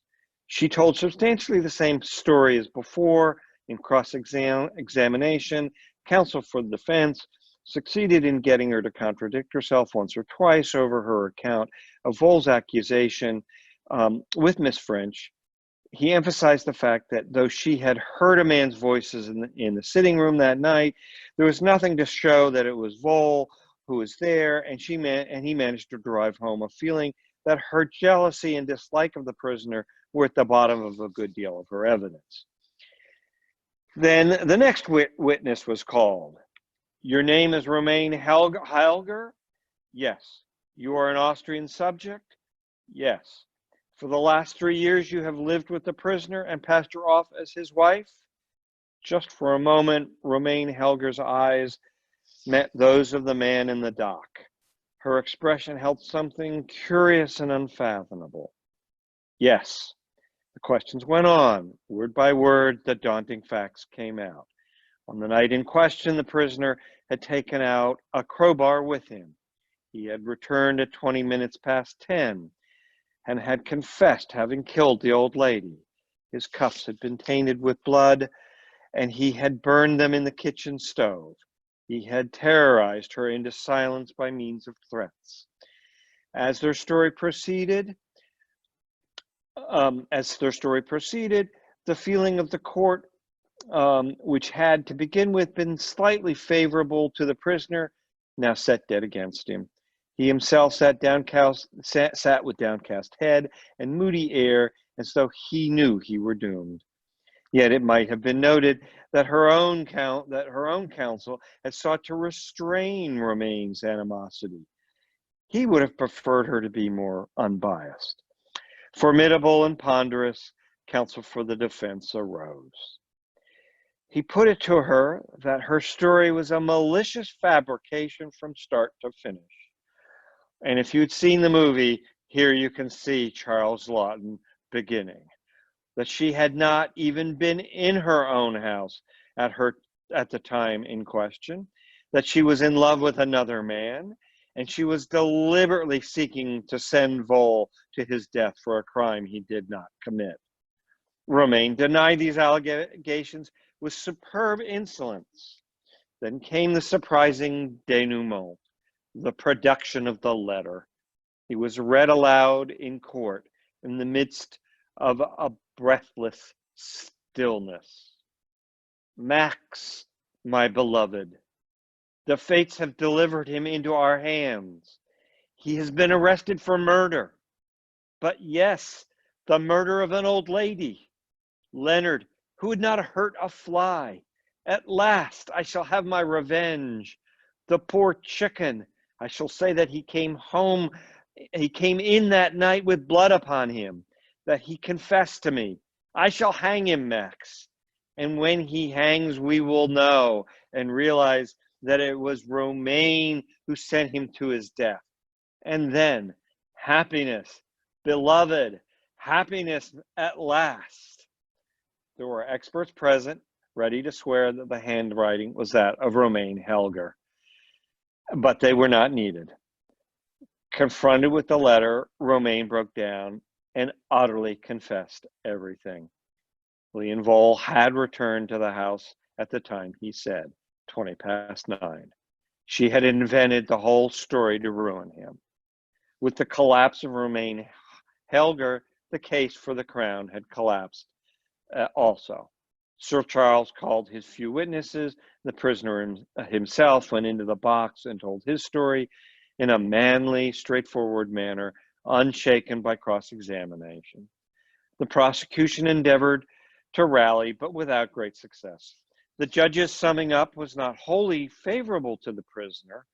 She told substantially the same story as before. In cross-examination, counsel for the defense succeeded in getting her to contradict herself once or twice over her account of Vole's accusation with Miss French. He emphasized the fact that though she had heard a man's voices in the sitting room that night, there was nothing to show that it was Vole who was there, and he managed to drive home a feeling that her jealousy and dislike of the prisoner were at the bottom of a good deal of her evidence. Then the next witness was called. Your name is Romain Heilger? Yes. You are an Austrian subject? Yes. For the last 3 years, you have lived with the prisoner and passed her off as his wife? Just for a moment, Romain Heilger's eyes met those of the man in the dock. Her expression held something curious and unfathomable. Yes. The questions went on. Word by word, the daunting facts came out. On the night in question, the prisoner had taken out a crowbar with him. He had returned at 20 minutes past 10 and had confessed having killed the old lady. His cuffs had been tainted with blood, and he had burned them in the kitchen stove. He had terrorized her into silence by means of threats. As their story proceeded, the feeling of the court, which had to begin with been slightly favorable to the prisoner, now set dead against him. He himself sat with downcast head and moody air, as though he knew he were doomed. Yet it might have been noted that her own counsel had sought to restrain Romain's animosity. He would have preferred her to be more unbiased. Formidable and ponderous, counsel for the defense arose. He put it to her that her story was a malicious fabrication from start to finish. And if you'd seen the movie, here you can see Charles Laughton beginning. That she had not even been in her own house at the time in question, that she was in love with another man, and she was deliberately seeking to send Vole to his death for a crime he did not commit. Romain denied these allegations with superb insolence. Then came the surprising denouement, the production of the letter. It was read aloud in court in the midst of a breathless stillness. Max, my beloved, the fates have delivered him into our hands. He has been arrested for murder. But yes, the murder of an old lady. Leonard, who would not hurt a fly. At last I shall have my revenge. The poor chicken. I shall say that he came in that night with blood upon him, that he confessed to me. I shall hang him, Max. And when he hangs, we will know and realize that it was Romain who sent him to his death. And then happiness, Beloved, happiness at last. There were experts present, ready to swear that the handwriting was that of Romain Helger, but they were not needed. Confronted with the letter, Romain broke down and utterly confessed everything. Leonville had returned to the house at the time he said, 9:20. She had invented the whole story to ruin him. With the collapse of Romain Helger, the case for the crown had collapsed also. Sir Charles called his few witnesses. The prisoner himself went into the box and told his story in a manly, straightforward manner, unshaken by cross-examination. The prosecution endeavored to rally, but without great success. The judge's summing up was not wholly favorable to the prisoner,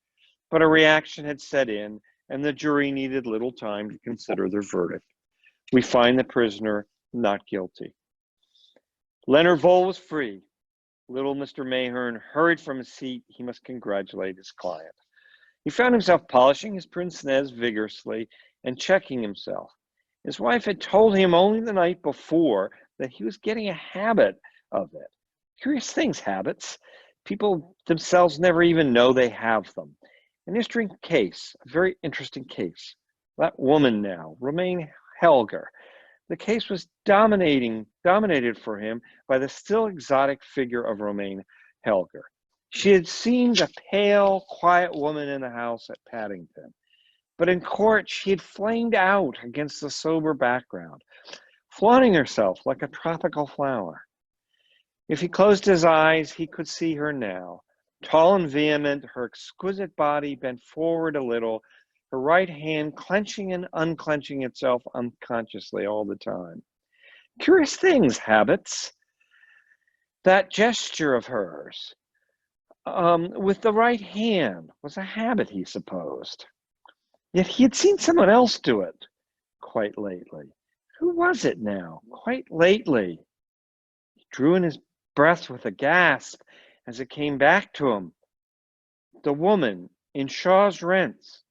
but a reaction had set in, and the jury needed little time to consider their verdict. We find the prisoner not guilty. Leonard Vole was free. Little Mr. Mahern hurried from his seat. He must congratulate his client. He found himself polishing his pince-nez vigorously and checking himself. His wife had told him only the night before that he was getting a habit of it. Curious things, habits. People themselves never even know they have them. An interesting case, a very interesting case. That woman now, Romain Helger. The case was dominated for him by the still exotic figure of Romain Helger. She had seemed a pale, quiet woman in the house at Paddington, but in court she had flamed out against the sober background, flaunting herself like a tropical flower. If he closed his eyes, he could see her now, tall and vehement, her exquisite body bent forward a little, her right hand clenching and unclenching itself unconsciously all the time. Curious things, habits. That gesture of hers with the right hand was a habit, he supposed. Yet he had seen someone else do it quite lately. Who was it now? Quite lately. He drew in his breath with a gasp as it came back to him. The woman in Shaw's Rents.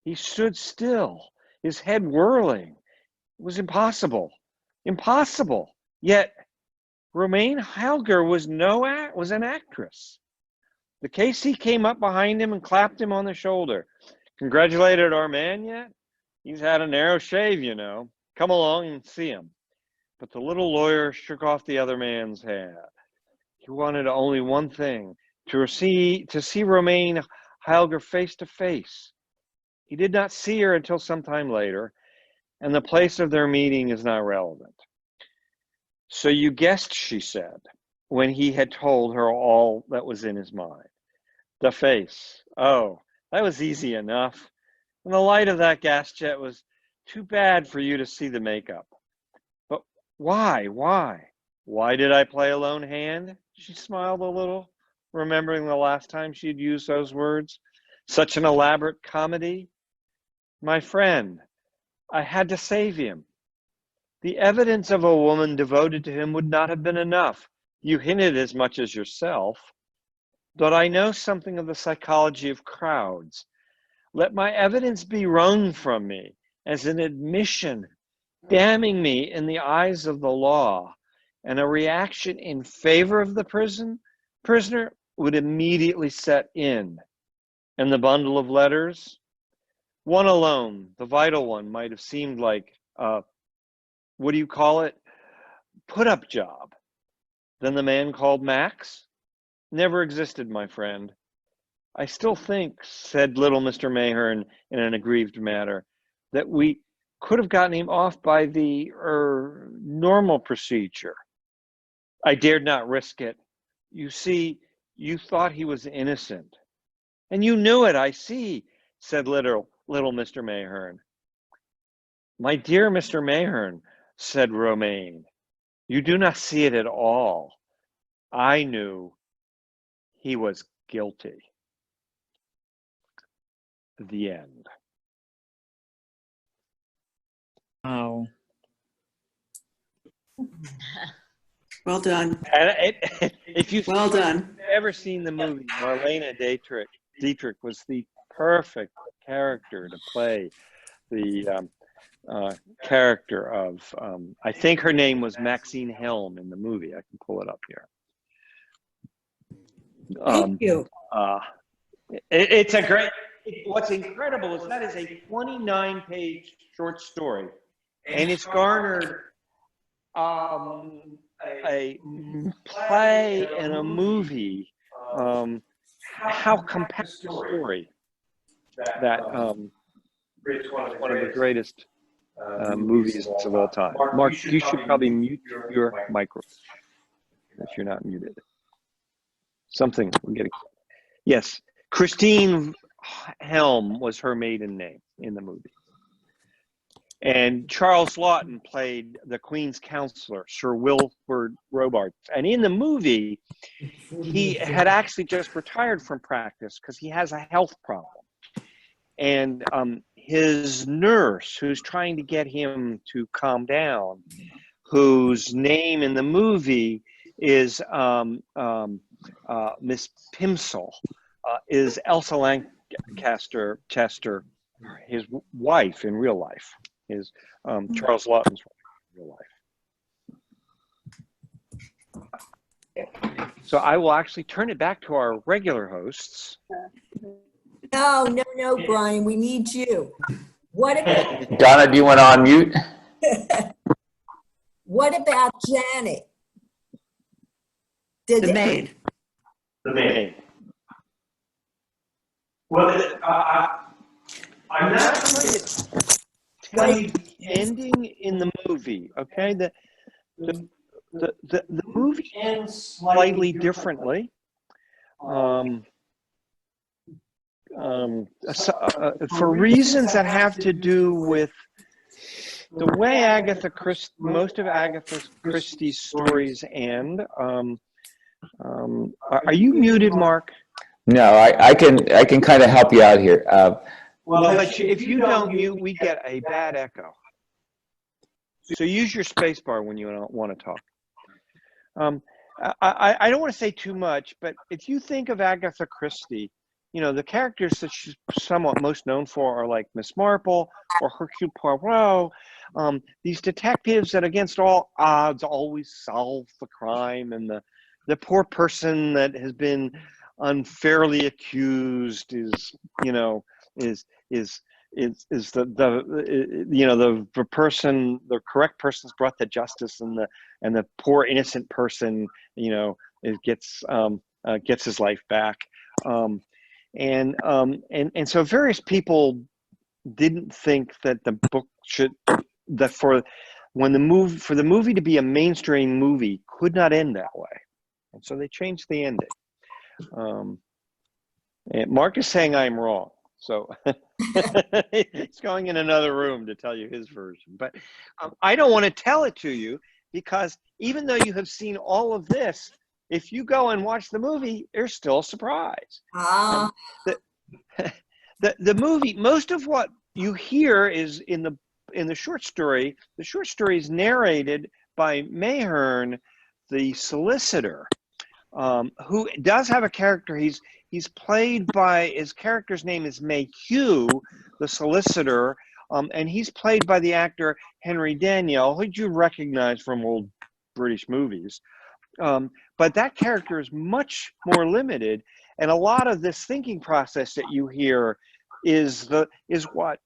He stood still, his head whirling. It was impossible. Impossible. Yet Romain Helger was an actress. The Casey came up behind him and clapped him on the shoulder. Congratulated our man yet? He's had a narrow shave, you know. Come along and see him. But the little lawyer shook off the other man's hand. He wanted only one thing, to see Romain Helger face to face. He did not see her until some time later, and the place of their meeting is not relevant. So you guessed, she said, when he had told her all that was in his mind. The face. Oh, that was easy enough. And the light of that gas jet was too bad for you to see the makeup. But why? Why did I play a lone hand? She smiled a little, remembering the last time she had used those words. Such an elaborate comedy. My friend, I had to save him. The evidence of a woman devoted to him would not have been enough. You hinted as much as yourself. But I know something of the psychology of crowds. Let my evidence be wrung from me as an admission, damning me in the eyes of the law, and a reaction in favor of the prisoner would immediately set in. And the bundle of letters? One alone, the vital one, might have seemed like what do you call it? Put-up job. Then the man called Max? Never existed, my friend. I still think, said little Mr. Mahern in an aggrieved manner, that we could have gotten him off by the normal procedure. I dared not risk it. You see, you thought he was innocent. And you knew it, I see, said little Mr. Mahern. My dear Mr. Mahern, said Romain, you do not see it at all. I knew he was guilty. The end. Oh. Well done. And if you've ever seen the movie, Marlene Dietrich was the perfect character to play the character of, I think her name was Maxine Helm in the movie. I can pull it up here. Thank you. It's a great, what's incredible is that is a 29-page short story, and it's garnered a play and a movie. How compact a story that it's one of the greatest movies of all time. Mark, you should probably mute your microphone if you're not muted. Something we're getting. Yes, Christine Helm was her maiden name in the movie. And Charles Laughton played the Queen's counselor, Sir Wilfrid Robarts. And in the movie, he had actually just retired from practice because he has a health problem. And his nurse, who's trying to get him to calm down, whose name in the movie is Miss Pimsel, is Elsa Lancaster Chester, his wife in real life, is Charles Laughton's wife in real life. So I will actually turn it back to our regular hosts. No, Brian, we need you. What about Donna, do you want to unmute? what about Janet? The maid. The maid. Well, I'm not going to tell you the ending in the movie, okay? The movie ends slightly differently. For reasons that have to do with the way most of Agatha Christie's stories end. Are you muted, Mark? No, I can kind of help you out here. Well, if you don't mute, we get a bad echo. So use your space bar when you want to talk. I don't want to say too much, but if you think of Agatha Christie, you know, the characters that she's somewhat most known for are like Miss Marple or Hercule Poirot, these detectives that against all odds always solve the crime, and the poor person that has been unfairly accused is the correct person is brought to justice, and the poor innocent person, you know, gets his life back. And so various people didn't think that the book for the movie to be a mainstream movie could not end that way, and so they changed the ending. And Mark is saying I'm wrong, so he's going in another room to tell you his version. But I don't want to tell it to you, because even though you have seen all of this, if you go and watch the movie, there's still a surprise. The movie, most of what you hear is in the short story. The short story is narrated by Mayhern, the solicitor, who does have a character. He's played by, his character's name is Mayhew, the solicitor, and he's played by the actor Henry Daniell, who you recognize from old British movies. But that character is much more limited, and a lot of this thinking process that you hear is what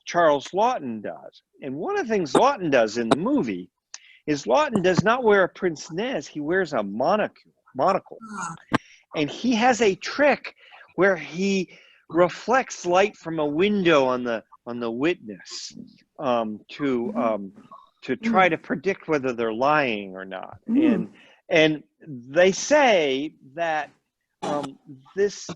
Charles Laughton does. And one of the things Laughton does in the movie is Laughton does not wear a pince nez; he wears a monocle, and he has a trick where he reflects light from a window on the witness to try to predict whether they're lying or not. And they say that this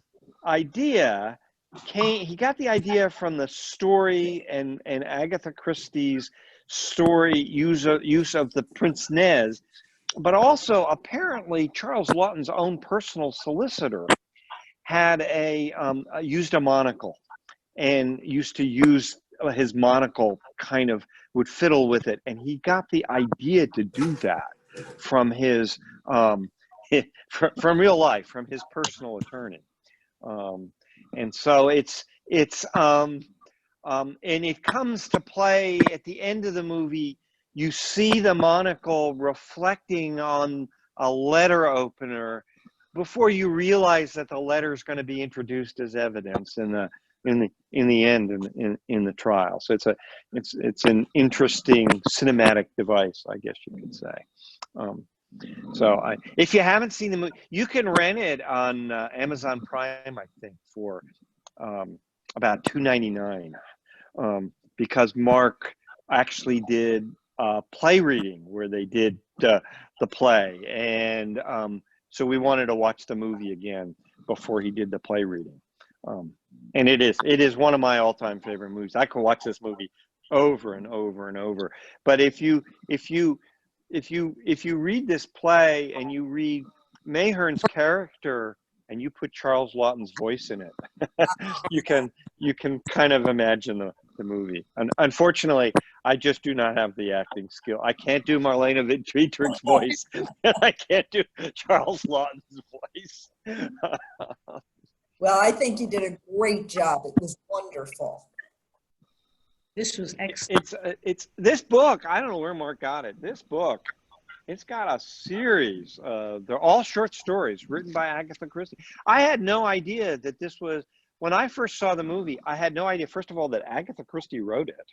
idea he got the idea from the story and Agatha Christie's story use of the pince nez, but also apparently Charles Laughton's own personal solicitor had used a monocle, and used to use his monocle, kind of would fiddle with it, and he got the idea to do that from his from real life, from his personal attorney. And so it's And it comes to play at the end of the movie. You see the monocle reflecting on a letter opener before you realize that the letter is going to be introduced as evidence in the end in the trial. So it's an interesting cinematic device, I guess you could say. If you haven't seen the movie, you can rent it on Amazon Prime, I think, for about $2.99, because Mark actually did play reading where they did the play, and so we wanted to watch the movie again before he did the play reading. And it is one of my all-time favorite movies. I can watch this movie over and over and over. But if you read this play and you read Mayhern's character and you put Charles Laughton's voice in it, you can kind of imagine the movie. And unfortunately, I just do not have the acting skill. I can't do Marlene Dietrich's voice, and I can't do Charles Laughton's voice. Well, I think you did a great job. It was wonderful. This was excellent. It's this book. I don't know where Mark got it. This book, it's got a series. They're all short stories written by Agatha Christie. I had no idea that this was, when I first saw the movie, I had no idea, first of all, that Agatha Christie wrote it.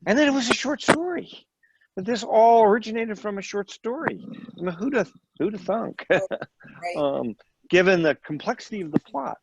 And then it was a short story. But this all originated from a short story. I mean, who'da thunk? Right. Given the complexity of the plot.